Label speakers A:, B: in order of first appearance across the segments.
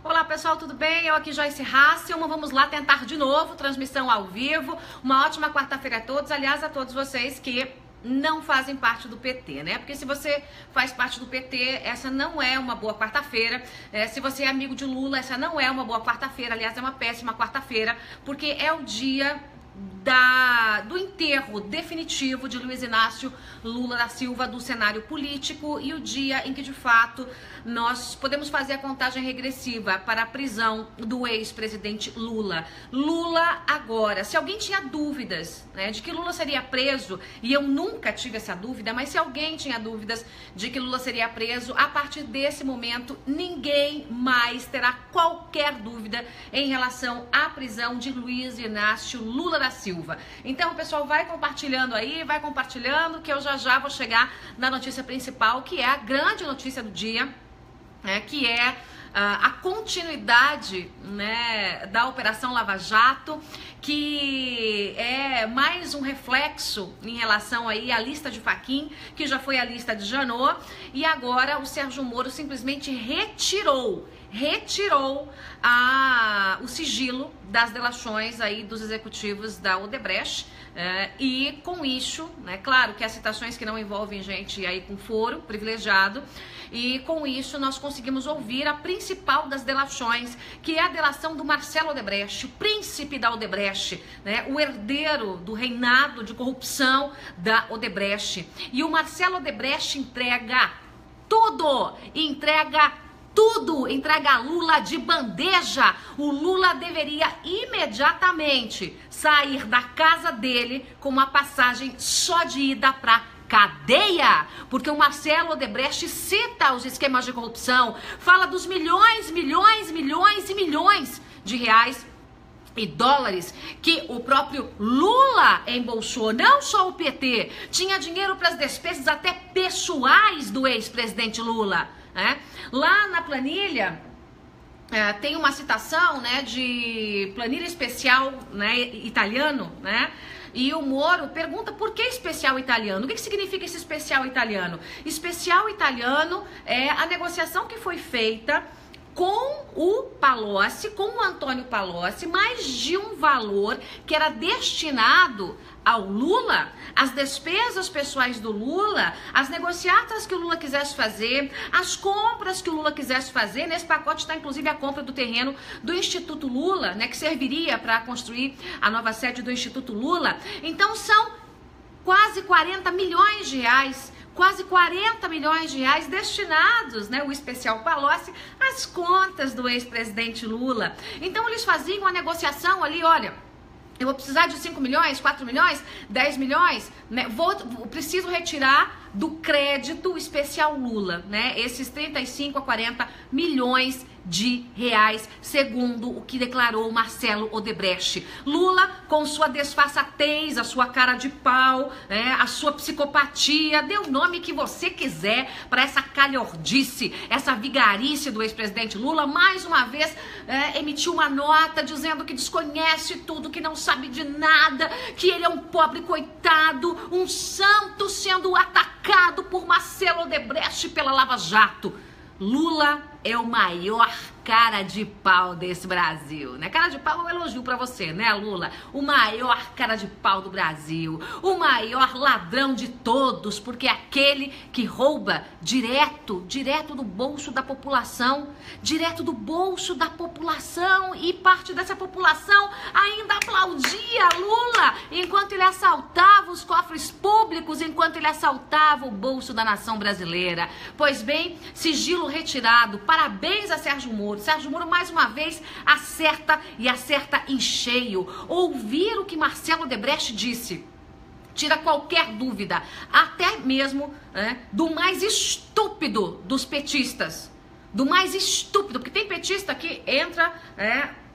A: Olá pessoal, tudo bem? Eu aqui Joyce Hasselman, vamos lá tentar de novo, transmissão ao vivo. Uma ótima quarta-feira a todos, aliás a todos vocês que não fazem parte do PT, né? Porque se você faz parte do PT, essa não é uma boa quarta-feira. Se você é amigo de Lula, essa não é uma boa quarta-feira, aliás é uma péssima quarta-feira, porque é o dia do enterro definitivo de Luiz Inácio Lula da Silva do cenário político e o dia em que de fato nós podemos fazer a contagem regressiva para a prisão do ex-presidente Lula. Lula agora, se alguém tinha dúvidas, né, de que Lula seria preso, e eu nunca tive essa dúvida, mas se alguém tinha dúvidas de que Lula seria preso, a partir desse momento ninguém mais terá qualquer dúvida em relação à prisão de Luiz Inácio Lula da Silva. Então, pessoal, vai compartilhando aí, vai compartilhando, que eu já vou chegar na notícia principal, que é a grande notícia do dia, né, que é a continuidade, né, da Operação Lava Jato, que é mais um reflexo em relação aí à lista de Fachin, que já foi a lista de Janot, e agora o Sérgio Moro simplesmente retirou o sigilo das delações aí dos executivos da Odebrecht, e com isso, né, claro que há citações que não envolvem gente aí com foro privilegiado, e com isso nós conseguimos ouvir a principal das delações, que é a delação do Marcelo Odebrecht, o príncipe da Odebrecht, né, o herdeiro do reinado de corrupção da Odebrecht. E o Marcelo Odebrecht entrega tudo, entrega a Lula de bandeja. O Lula deveria imediatamente sair da casa dele com uma passagem só de ida para cadeia, porque o Marcelo Odebrecht cita os esquemas de corrupção, fala dos milhões de reais e dólares que o próprio Lula embolsou, não só o PT, tinha dinheiro para as despesas até pessoais do ex-presidente Lula, né? Lá na planilha tem uma citação, né, de planilha especial, né, italiano, né? E o Moro pergunta por que especial italiano? O que significa esse especial italiano? Especial italiano é a negociação que foi feita com o Palocci, com o Antônio Palocci, mais de um valor que era destinado ao Lula, as despesas pessoais do Lula, as negociatas que o Lula quisesse fazer, as compras que o Lula quisesse fazer. Nesse pacote está inclusive a compra do terreno do Instituto Lula, né, que serviria para construir a nova sede do Instituto Lula. Então são quase 40 milhões de reais, destinados, né, o especial Palocci, às contas do ex-presidente Lula. Então eles faziam a negociação ali, olha, eu vou precisar de 5 milhões, 4 milhões, 10 milhões, né? Preciso retirar do crédito especial Lula, né? Esses 35 a 40 milhões de reais, segundo o que declarou Marcelo Odebrecht. Lula, com sua desfaçatez, a sua cara de pau, né, a sua psicopatia, dê o nome que você quiser para essa calhordice, essa vigarice do ex-presidente Lula, mais uma vez emitiu uma nota dizendo que desconhece tudo, que não sabe de nada, que ele é um pobre coitado, um santo sendo atacado por Marcelo Odebrecht pela Lava Jato. Lula é o maior cara de pau desse Brasil, né? Cara de pau é um elogio pra você, né, Lula? O maior cara de pau do Brasil, o maior ladrão de todos, porque é aquele que rouba direto do bolso da população, e parte dessa população ainda aplaudia Lula enquanto ele assaltava os cofres públicos, enquanto ele assaltava o bolso da nação brasileira. Pois bem, sigilo retirado, parabéns a Sérgio Moro. Sérgio Moro mais uma vez acerta em cheio. Ouvir o que Marcelo Odebrecht disse tira qualquer dúvida, até mesmo, né, do mais estúpido dos petistas, porque tem petista que entra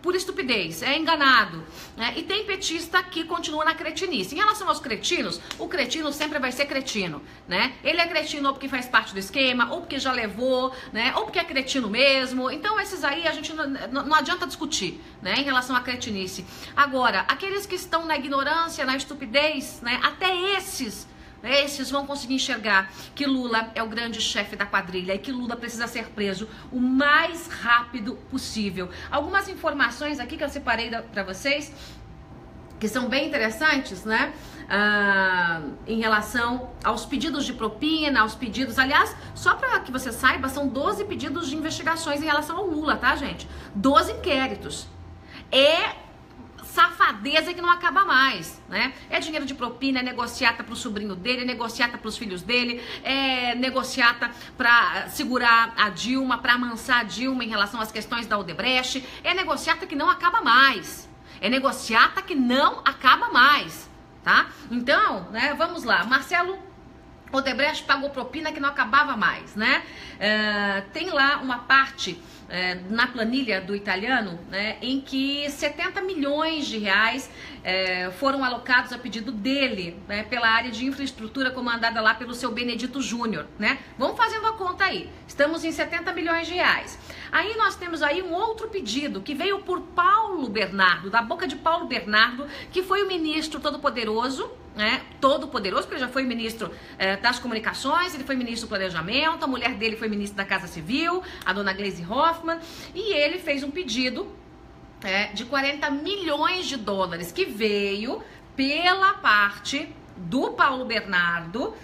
A: por estupidez, é enganado, né? E tem petista que continua na cretinice. Em relação aos cretinos, o cretino sempre vai ser cretino, né? Ele é cretino ou porque faz parte do esquema, ou porque já levou, né? Ou porque é cretino mesmo. Então esses aí a gente não adianta discutir, né, em relação à cretinice. Agora, aqueles que estão na ignorância, na estupidez, né, até esses Esses vão conseguir enxergar que Lula é o grande chefe da quadrilha e que Lula precisa ser preso o mais rápido possível. Algumas informações aqui que eu separei para vocês, que são bem interessantes, né? Em relação aos pedidos de propina, aos pedidos... Aliás, só para que você saiba, são 12 pedidos de investigações em relação ao Lula, tá, gente? 12 inquéritos. Safadeza que não acaba mais, né? É dinheiro de propina, é negociata pro sobrinho dele, é negociata pros filhos dele, é negociata pra segurar a Dilma, pra amansar a Dilma em relação às questões da Odebrecht, é negociata que não acaba mais, é negociata que não acaba mais, tá? Então, né, vamos lá, Marcelo Odebrecht pagou propina que não acabava mais, né? Tem lá uma parte... na planilha do italiano, né, em que 70 milhões de reais foram alocados a pedido dele, né, pela área de infraestrutura comandada lá pelo seu Benedito Júnior, né? Vamos fazendo a conta aí. Estamos em 70 milhões de reais. Aí nós temos aí um outro pedido que veio por Paulo Bernardo, da boca de Paulo Bernardo, que foi o ministro todo-poderoso, né? Todo-poderoso, porque ele já foi ministro das comunicações, ele foi ministro do planejamento, a mulher dele foi ministra da Casa Civil, a dona Gleisi Hoffmann, e ele fez um pedido de 40 milhões de dólares, que veio pela parte do Paulo Bernardo,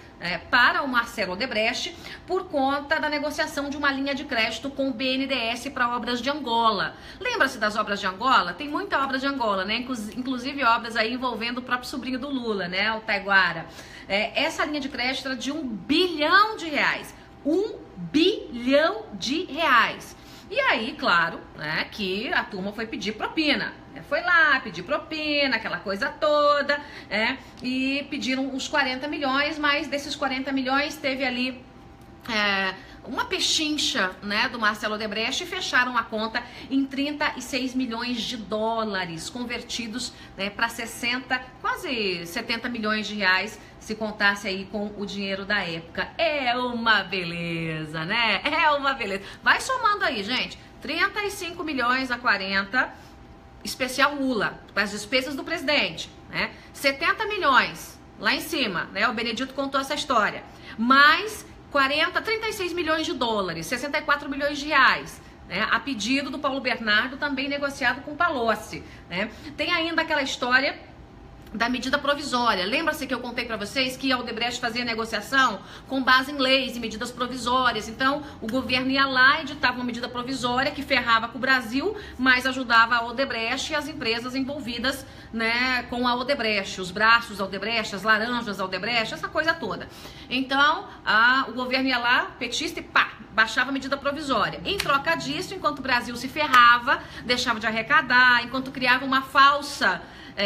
A: para o Marcelo Odebrecht, por conta da negociação de uma linha de crédito com o BNDES para obras de Angola. Lembra-se das obras de Angola? Tem muita obra de Angola, né? Inclusive obras aí envolvendo o próprio sobrinho do Lula, né? O Taiguara. Essa linha de crédito era de R$1 bilhão. R$1 bilhão. E aí, claro, né, que a turma foi pedir propina. Foi lá pedir propina, aquela coisa toda, e pediram os 40 milhões, mas desses 40 milhões teve ali uma pechincha, né, do Marcelo Odebrecht, e fecharam a conta em 36 milhões de dólares, convertidos, né, para 60, quase 70 milhões de reais, se contasse aí com o dinheiro da época. É uma beleza, né? É uma beleza. Vai somando aí, gente. 35 milhões a 40, especial Lula, para as despesas do presidente, né? 70 milhões lá em cima, né? O Benedito contou essa história. Mais 36 milhões de dólares, 64 milhões de reais, né? A pedido do Paulo Bernardo, também negociado com Palocci, né? Tem ainda aquela história da medida provisória. Lembra-se que eu contei para vocês que a Odebrecht fazia negociação com base em leis e medidas provisórias. Então, o governo ia lá e editava uma medida provisória que ferrava com o Brasil, mas ajudava a Odebrecht e as empresas envolvidas, né, com a Odebrecht, os braços da Odebrecht, as laranjas da Odebrecht, essa coisa toda. Então, o governo ia lá, petista, e pá, baixava a medida provisória. Em troca disso, enquanto o Brasil se ferrava, deixava de arrecadar, enquanto criava uma falsa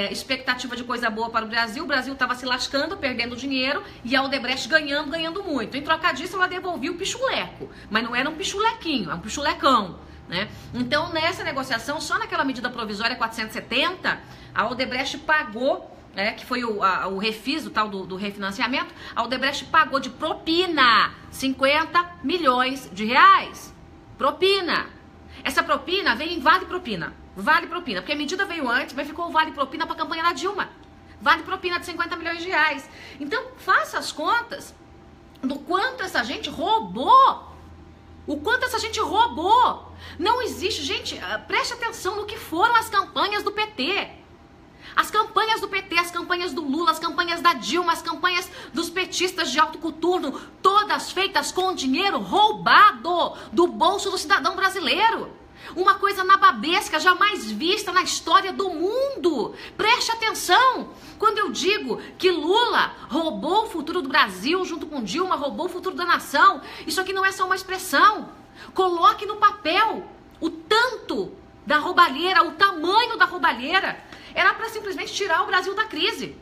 A: expectativa de coisa boa para o Brasil estava se lascando, perdendo dinheiro, e a Odebrecht ganhando muito. Em troca disso, ela devolvia o pichuleco, mas não era um pichulequinho, é um pichulecão, né? Então, nessa negociação, só naquela medida provisória 470, a Odebrecht pagou, que foi o refis, o tal do refinanciamento, a Odebrecht pagou de propina 50 milhões de reais. Propina. Essa propina veio em vale propina. Vale propina, porque a medida veio antes, mas ficou o vale propina para a campanha da Dilma. Vale propina de 50 milhões de reais. Então, faça as contas do quanto essa gente roubou. O quanto essa gente roubou. Não existe, gente, preste atenção no que foram as campanhas do PT. As campanhas do PT, as campanhas do Lula, as campanhas da Dilma, as campanhas dos petistas de alto coturno, todas feitas com dinheiro roubado do bolso do cidadão brasileiro. Uma coisa nababesca, jamais vista na história do mundo. Preste atenção. Quando eu digo que Lula roubou o futuro do Brasil junto com Dilma, roubou o futuro da nação, isso aqui não é só uma expressão. Coloque no papel o tanto da roubalheira, o tamanho da roubalheira. Era para simplesmente tirar o Brasil da crise.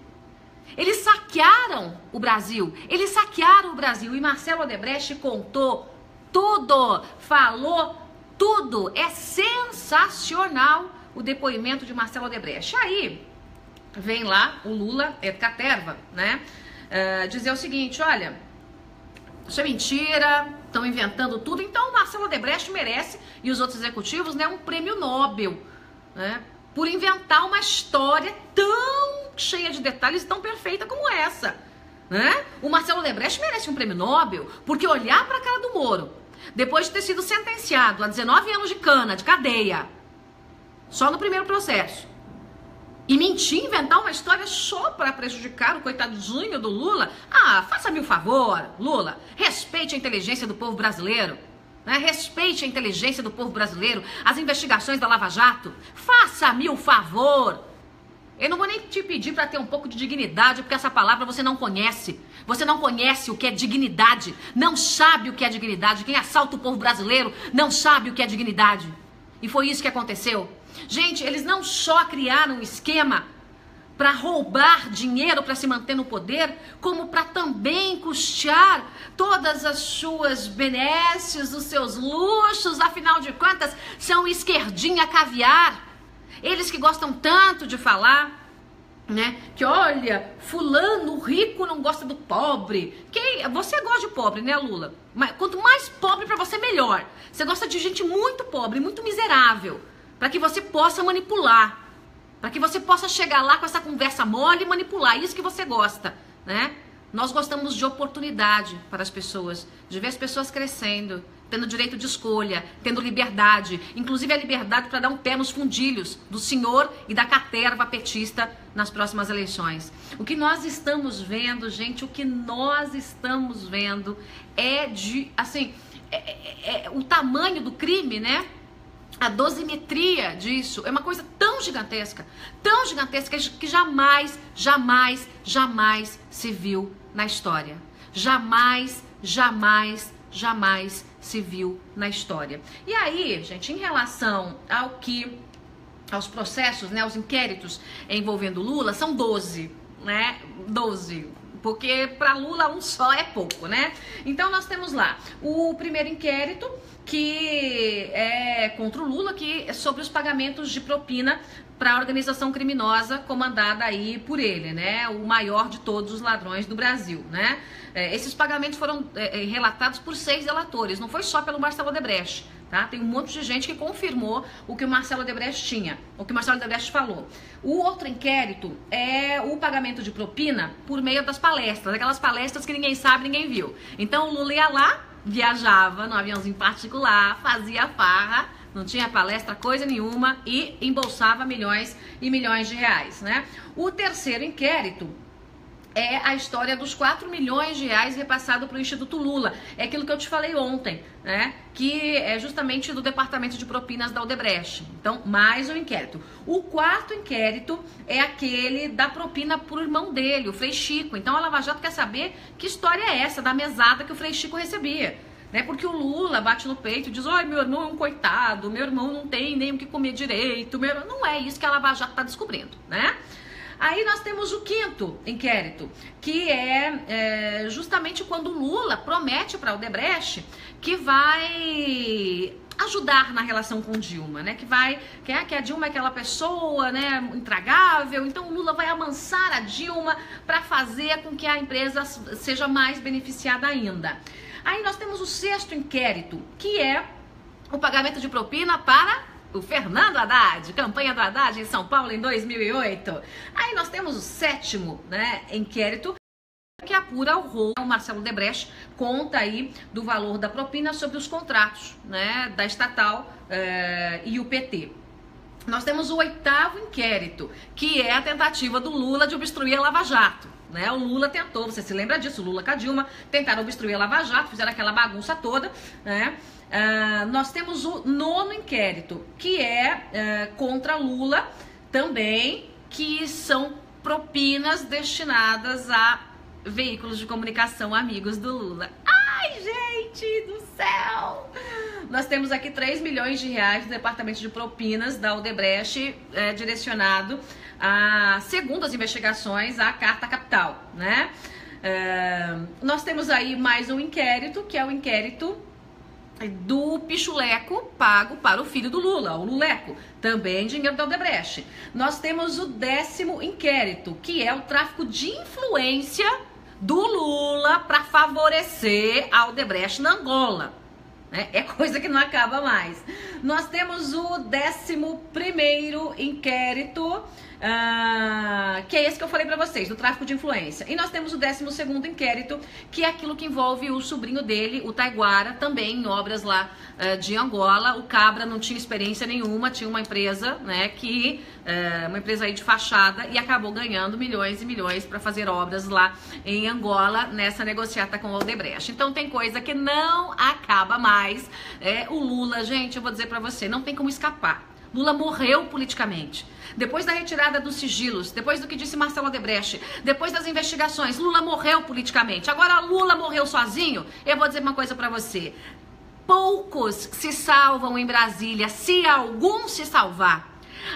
A: Eles saquearam o Brasil. E Marcelo Odebrecht contou tudo, falou tudo. É sensacional o depoimento de Marcelo Odebrecht. Aí vem lá o Lula, caterva, né? Dizer o seguinte: olha, isso é mentira, estão inventando tudo. Então o Marcelo Odebrecht merece, e os outros executivos, né, um prêmio Nobel, né, por inventar uma história tão cheia de detalhes, tão perfeita como essa. né? O Marcelo Odebrecht merece um prêmio Nobel, porque olhar para a cara do Moro, depois de ter sido sentenciado a 19 anos de cana, de cadeia, só no primeiro processo, e mentir, inventar uma história só para prejudicar o coitadinho do Lula. Ah, faça-me o favor, Lula, respeite a inteligência do povo brasileiro, né? Respeite a inteligência do povo brasileiro, as investigações da Lava Jato. Faça-me o favor. Eu não vou nem te pedir para ter um pouco de dignidade, porque essa palavra você não conhece. Você não conhece o que é dignidade, não sabe o que é dignidade. Quem assalta o povo brasileiro não sabe o que é dignidade. E foi isso que aconteceu. Gente, eles não só criaram um esquema para roubar dinheiro para se manter no poder, como para também custear todas as suas benesses, os seus luxos. Afinal de contas, são esquerdinha caviar. Eles que gostam tanto de falar, né, que olha, fulano rico não gosta do pobre. Você gosta de pobre, né, Lula? Mas quanto mais pobre para você, melhor. Você gosta de gente muito pobre, muito miserável, para que você possa manipular, para que você possa chegar lá com essa conversa mole e manipular. Isso que você gosta, né? Nós gostamos de oportunidade para as pessoas, de ver as pessoas crescendo, tendo direito de escolha, tendo liberdade, inclusive a liberdade para dar um pé nos fundilhos do senhor e da caterva petista nas próximas eleições. O que nós estamos vendo, gente, o que nós estamos vendo é de, assim, o tamanho do crime, né? A dosimetria disso é uma coisa tão gigantesca que jamais, jamais, jamais se viu na história. Jamais, jamais, jamais se viu na história. E aí, gente, em relação aos processos, né, aos inquéritos envolvendo Lula, são 12, né? 12. Porque para Lula um só é pouco, né? Então nós temos lá o primeiro inquérito, que é contra o Lula, que é sobre os pagamentos de propina para a organização criminosa comandada aí por ele, né? O maior de todos os ladrões do Brasil, né? Esses pagamentos foram relatados por 6 delatores, não foi só pelo Marcelo Odebrecht, tá? Tem um monte de gente que confirmou o que o Marcelo Odebrecht tinha, o que o Marcelo Odebrecht falou. O outro inquérito é o pagamento de propina por meio das palestras, aquelas palestras que ninguém sabe, ninguém viu. Então o Lula ia lá, viajava no aviãozinho particular, fazia farra, não tinha palestra, coisa nenhuma, e embolsava milhões e milhões de reais, né? O terceiro inquérito é a história dos 4 milhões de reais repassado para o Instituto Lula. É aquilo que eu te falei ontem, né? Que é justamente do Departamento de Propinas da Odebrecht. Então, mais um inquérito. O quarto inquérito é aquele da propina pro irmão dele, o Frei Chico. Então, a Lava Jato quer saber que história é essa da mesada que o Frei Chico recebia. Né? Porque o Lula bate no peito e diz: "Ai, meu irmão é um coitado, meu irmão não tem nem o que comer direito". Não é isso que a Lava Jato está descobrindo, né? Aí nós temos o quinto inquérito, que é justamente quando o Lula promete para o Odebrecht que vai ajudar na relação com Dilma, né? Que a Dilma é aquela pessoa, né, intragável, então o Lula vai amansar a Dilma para fazer com que a empresa seja mais beneficiada ainda. Aí nós temos o sexto inquérito, que é o pagamento de propina para o Fernando Haddad, campanha do Haddad em São Paulo em 2008. Aí nós temos o sétimo, né, inquérito, que apura o rolo. O Marcelo Odebrecht conta aí do valor da propina sobre os contratos, né, da estatal e o PT. Nós temos o oitavo inquérito, que é a tentativa do Lula de obstruir a Lava Jato. Né? O Lula tentou, você se lembra disso, o Lula com a Dilma tentaram obstruir a Lava Jato, fizeram aquela bagunça toda, né? Nós temos o nono inquérito, que é contra Lula também, que são propinas destinadas a veículos de comunicação amigos do Lula. Ai, gente do céu! Nós temos aqui 3 milhões de reais do Departamento de Propinas da Odebrecht, direcionado, segundo as investigações, à Carta Capital, né? Nós temos aí mais um inquérito, que é o inquérito do pichuleco pago para o filho do Lula, o Luleco, também dinheiro da Odebrecht. Nós temos o 10º inquérito, que é o tráfico de influência do Lula para favorecer a Odebrecht na Angola. né? É coisa que não acaba mais. Nós temos o 11º inquérito, que é esse que eu falei pra vocês, do tráfico de influência. E nós temos o 12º inquérito, que é aquilo que envolve o sobrinho dele, o Taiguara, também em obras lá de Angola. O Cabra não tinha experiência nenhuma, tinha uma empresa, né, uma empresa aí de fachada, e acabou ganhando milhões e milhões para fazer obras lá em Angola, nessa negociata com o Odebrecht. Então tem coisa que não acaba mais. O Lula, gente, eu vou dizer pra você, não tem como escapar. Lula morreu politicamente. Depois da retirada dos sigilos, depois do que disse Marcelo Odebrecht, depois das investigações, Lula morreu politicamente. Agora Lula morreu sozinho. Eu vou dizer uma coisa pra você. Poucos se salvam em Brasília, se algum se salvar.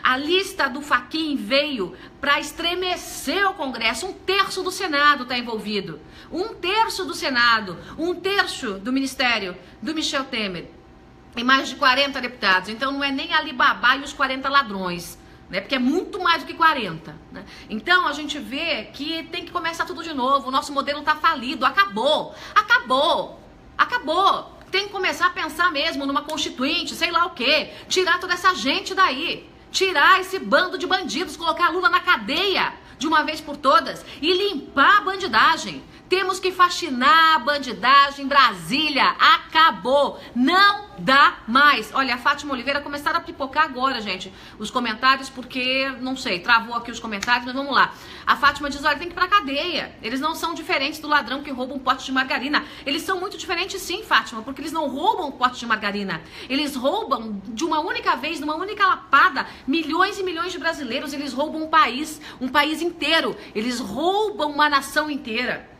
A: A lista do Fachin veio para estremecer o Congresso. 1/3 do Senado está envolvido. 1/3 do Senado, 1/3 do Ministério do Michel Temer. E mais de 40 deputados. Então não é nem Alibaba e os 40 ladrões, né? Porque é muito mais do que 40. Né? Então a gente vê que tem que começar tudo de novo. O nosso modelo está falido. Acabou. Acabou. Acabou. Tem que começar a pensar mesmo numa constituinte, sei lá o quê. Tirar toda essa gente daí. Tirar esse bando de bandidos, colocar Lula na cadeia de uma vez por todas e limpar a bandidagem. Temos que faxinar a bandidagem. Brasília acabou. Não dá mais. Olha, a Fátima Oliveira começaram a pipocar agora, gente, os comentários, porque, não sei, travou aqui os comentários, mas vamos lá. A Fátima diz, olha, tem que ir pra cadeia. Eles não são diferentes do ladrão que rouba um pote de margarina. Eles são muito diferentes sim, Fátima, porque eles não roubam um pote de margarina. Eles roubam de uma única vez, numa única lapada, milhões e milhões de brasileiros. Eles roubam um país inteiro. Eles roubam uma nação inteira.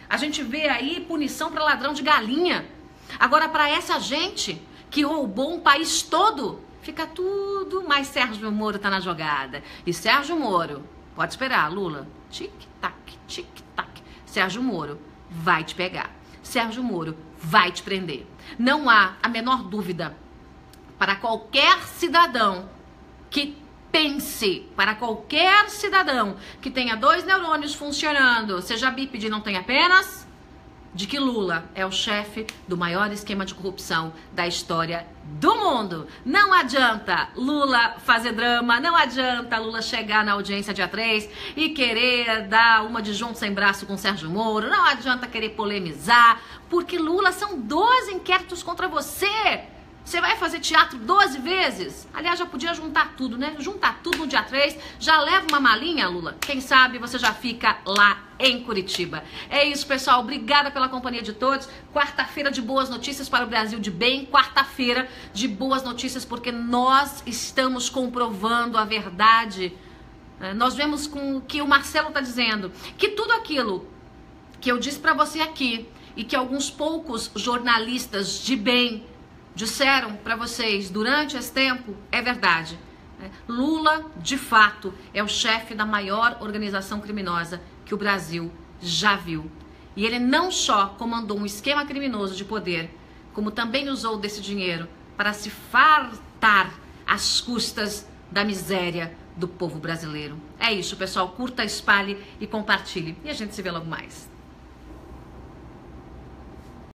A: A gente vê aí punição para ladrão de galinha. Agora, para essa gente que roubou um país todo, fica tudo, mas Sérgio Moro tá na jogada. E Sérgio Moro, pode esperar, Lula, tic-tac, tic-tac. Sérgio Moro vai te pegar. Sérgio Moro vai te prender. Não há a menor dúvida para qualquer cidadão que pense, para qualquer cidadão que tenha 2 neurônios funcionando, seja bípede e não tenha apenas, de que Lula é o chefe do maior esquema de corrupção da história do mundo. Não adianta Lula fazer drama, não adianta Lula chegar na audiência dia 3 e querer dar uma de João sem braço com Sérgio Moro, não adianta querer polemizar, porque Lula, são 12 inquéritos contra você. Você vai fazer teatro 12 vezes? Aliás, já podia juntar tudo, né? Juntar tudo no dia 3, já leva uma malinha, Lula. Quem sabe você já fica lá em Curitiba. É isso, pessoal. Obrigada pela companhia de todos. Quarta-feira de boas notícias para o Brasil de bem. Quarta-feira de boas notícias, porque nós estamos comprovando a verdade. Nós vemos com o que o Marcelo está dizendo, que tudo aquilo que eu disse para você aqui e que alguns poucos jornalistas de bem disseram para vocês durante esse tempo, é verdade. Lula, de fato, é o chefe da maior organização criminosa que o Brasil já viu. E ele não só comandou um esquema criminoso de poder, como também usou desse dinheiro para se fartar às custas da miséria do povo brasileiro. É isso, pessoal. Curta, espalhe e compartilhe. E a gente se vê logo mais.